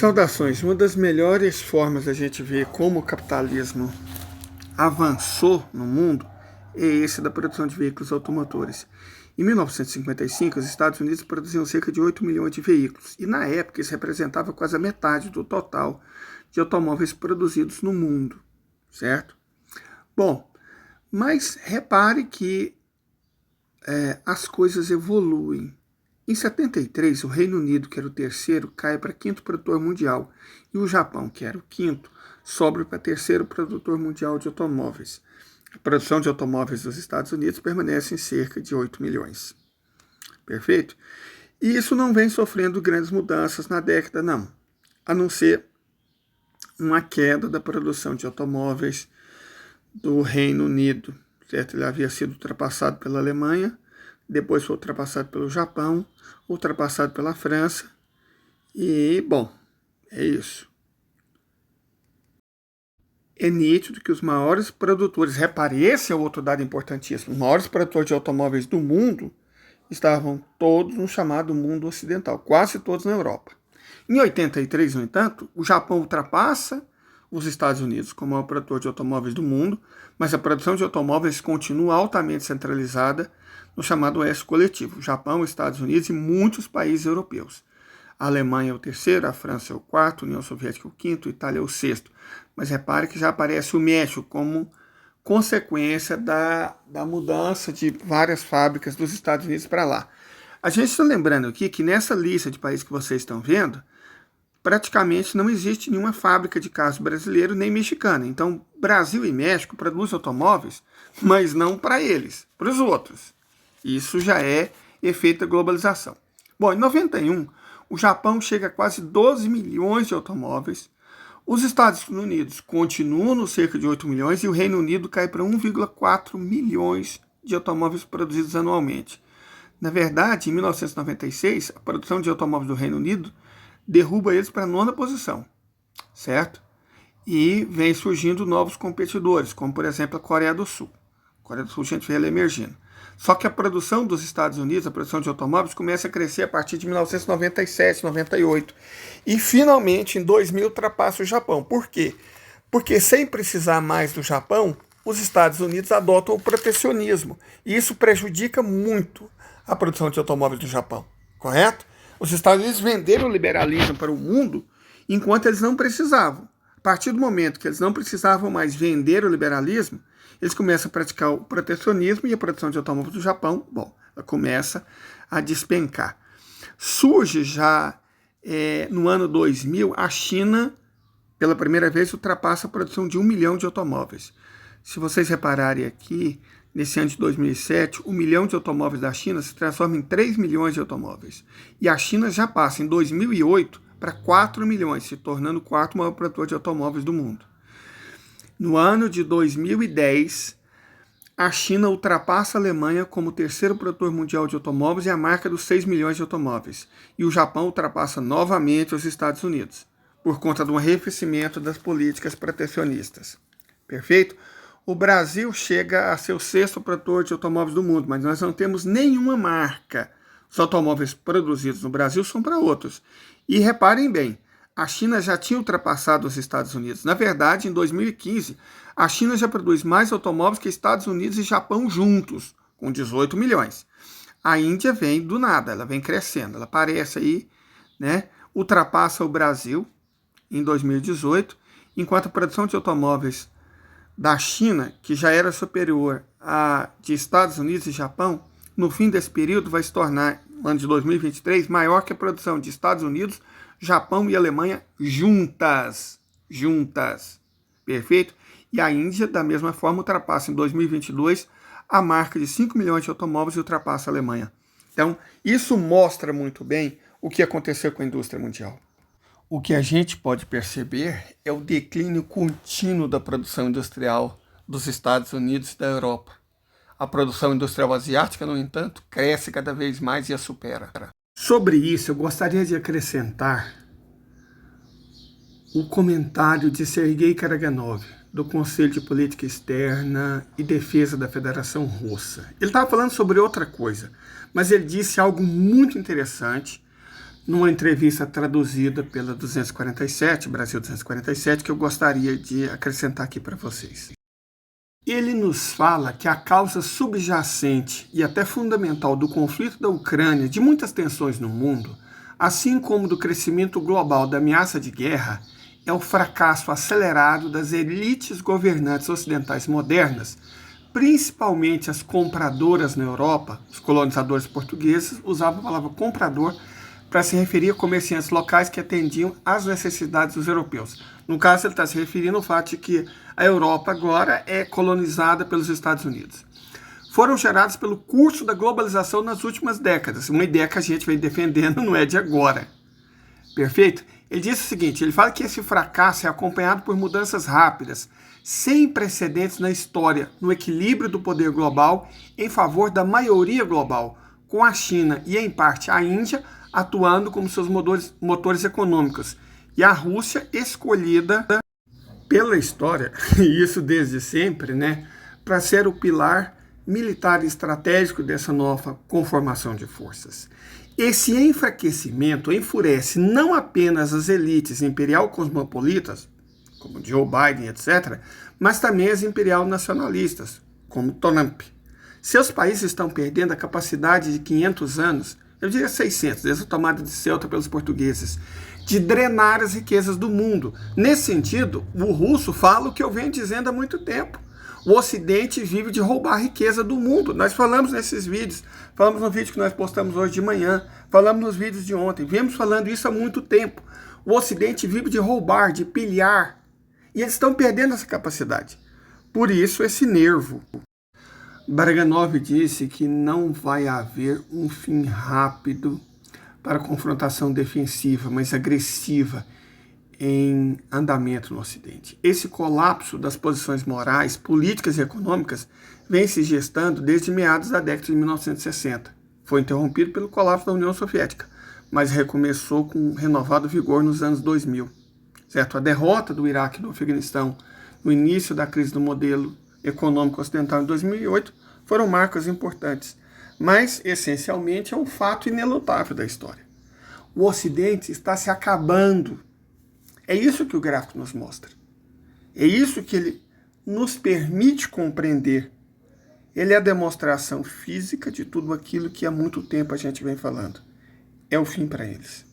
Saudações! Uma das melhores formas da gente ver como o capitalismo avançou no mundo é esse da produção de veículos automotores. Em 1955, os Estados Unidos produziam cerca de 8 milhões de veículos, e na época isso representava quase a metade do total de automóveis produzidos no mundo, certo? Bom, mas repare que as coisas evoluem. Em 73, o Reino Unido, que era o terceiro, cai para quinto produtor mundial, e o Japão, que era o quinto, sobe para terceiro produtor mundial de automóveis. A produção de automóveis dos Estados Unidos permanece em cerca de 8 milhões. Perfeito? E isso não vem sofrendo grandes mudanças na década, não. A não ser uma queda da produção de automóveis do Reino Unido. Certo? Ele havia sido ultrapassado pela Alemanha, depois foi ultrapassado pelo Japão, ultrapassado pela França, e, bom, é isso. É nítido que os maiores produtores, repare, esse é outro dado importantíssimo, os maiores produtores de automóveis do mundo estavam todos no chamado mundo ocidental, quase todos na Europa. Em 83, no entanto, o Japão ultrapassa os Estados Unidos como o maior produtor de automóveis do mundo, mas a produção de automóveis continua altamente centralizada no chamado Oeste Coletivo, Japão, Estados Unidos e muitos países europeus. A Alemanha é o terceiro, a França é o quarto, a União Soviética é o quinto, a Itália é o sexto. Mas repare que já aparece o México como consequência da mudança de várias fábricas dos Estados Unidos para lá. A gente está lembrando aqui que nessa lista de países que vocês estão vendo, praticamente não existe nenhuma fábrica de carros brasileiro nem mexicana. Então, Brasil e México produzem automóveis, mas não para eles, para os outros. Isso já é efeito da globalização. Bom, em 91, o Japão chega a quase 12 milhões de automóveis, os Estados Unidos continuam no cerca de 8 milhões e o Reino Unido cai para 1,4 milhões de automóveis produzidos anualmente. Na verdade, em 1996, a produção de automóveis do Reino Unido derruba eles para a 9ª posição, certo? E vem surgindo novos competidores, como por exemplo a Coreia do Sul. A Coreia do Sul, a gente vê ela emergindo. Só que a produção dos Estados Unidos, a produção de automóveis, começa a crescer a partir de 1997, 98. E finalmente, em 2000, ultrapassa o Japão. Por quê? Porque sem precisar mais do Japão, os Estados Unidos adotam o protecionismo. E isso prejudica muito a produção de automóveis do Japão. Correto? Os Estados Unidos venderam o liberalismo para o mundo enquanto eles não precisavam. A partir do momento que eles não precisavam mais vender o liberalismo, eles começam a praticar o protecionismo e a produção de automóveis do Japão, bom, ela começa a despencar. Surge já no ano 2000, a China, pela primeira vez, ultrapassa a produção de 1 milhão de automóveis. Se vocês repararem aqui, nesse ano de 2007, 1 milhão de automóveis da China se transforma em 3 milhões de automóveis. E a China já passa, em 2008, para 4 milhões, se tornando o quarto maior produtor de automóveis do mundo. No ano de 2010, a China ultrapassa a Alemanha como o terceiro produtor mundial de automóveis e a marca dos 6 milhões de automóveis. E o Japão ultrapassa novamente os Estados Unidos, por conta do arrefecimento das políticas protecionistas. Perfeito? O Brasil chega a ser o sexto produtor de automóveis do mundo, mas nós não temos nenhuma marca. Os automóveis produzidos no Brasil são para outros. E reparem bem, a China já tinha ultrapassado os Estados Unidos. Na verdade, em 2015, a China já produz mais automóveis que Estados Unidos e Japão juntos, com 18 milhões. A Índia vem do nada, ela vem crescendo. Ela aparece aí, ultrapassa o Brasil em 2018, enquanto a produção de automóveis da China, que já era superior à de Estados Unidos e Japão, no fim desse período vai se tornar, no ano de 2023, maior que a produção de Estados Unidos, Japão e Alemanha juntas. Perfeito? E a Índia, da mesma forma, ultrapassa em 2022 a marca de 5 milhões de automóveis e ultrapassa a Alemanha. Então, isso mostra muito bem o que aconteceu com a indústria mundial. O que a gente pode perceber é o declínio contínuo da produção industrial dos Estados Unidos e da Europa. A produção industrial asiática, no entanto, cresce cada vez mais e a supera. Sobre isso, eu gostaria de acrescentar o comentário de Sergei Karaganov, do Conselho de Política Externa e Defesa da Federação Russa. Ele estava falando sobre outra coisa, mas ele disse algo muito interessante numa entrevista traduzida pela 247, Brasil 247, que eu gostaria de acrescentar aqui para vocês. Ele nos fala que a causa subjacente e até fundamental do conflito da Ucrânia, de muitas tensões no mundo, assim como do crescimento global da ameaça de guerra, é o fracasso acelerado das elites governantes ocidentais modernas, principalmente as compradoras na Europa. Os colonizadores portugueses usavam a palavra comprador para se referir a comerciantes locais que atendiam às necessidades dos europeus. No caso, ele está se referindo ao fato de que a Europa agora é colonizada pelos Estados Unidos. Foram gerados pelo curso da globalização nas últimas décadas. Uma ideia que a gente vem defendendo não é de agora. Perfeito? Ele diz o seguinte, ele fala que esse fracasso é acompanhado por mudanças rápidas, sem precedentes na história, no equilíbrio do poder global em favor da maioria global, com a China e, em parte, a Índia atuando como seus motores econômicos, e a Rússia escolhida pela história, e isso desde sempre, para ser o pilar militar e estratégico dessa nova conformação de forças. Esse enfraquecimento enfurece não apenas as elites imperial cosmopolitas, como Joe Biden, etc., mas também as imperial nacionalistas, como Trump. Seus países estão perdendo a capacidade de 500 anos, eu diria 600, desde a tomada de Ceuta pelos portugueses, de drenar as riquezas do mundo. Nesse sentido, o russo fala o que eu venho dizendo há muito tempo. O Ocidente vive de roubar a riqueza do mundo. Nós falamos nesses vídeos, falamos no vídeo que nós postamos hoje de manhã, falamos nos vídeos de ontem, viemos falando isso há muito tempo. O Ocidente vive de roubar, de pilhar, e eles estão perdendo essa capacidade. Por isso, esse nervo. Baraganov disse que não vai haver um fim rápido para a confrontação defensiva, mas agressiva, em andamento no Ocidente. Esse colapso das posições morais, políticas e econômicas vem se gestando desde meados da década de 1960. Foi interrompido pelo colapso da União Soviética, mas recomeçou com renovado vigor nos anos 2000. Certo? A derrota do Iraque e do Afeganistão no início da crise do modelo econômico ocidental em 2008 foram marcas importantes, mas essencialmente é um fato inelutável da história. O Ocidente está se acabando. É isso que o gráfico nos mostra. É isso que ele nos permite compreender. Ele é a demonstração física de tudo aquilo que há muito tempo a gente vem falando. É o fim para eles.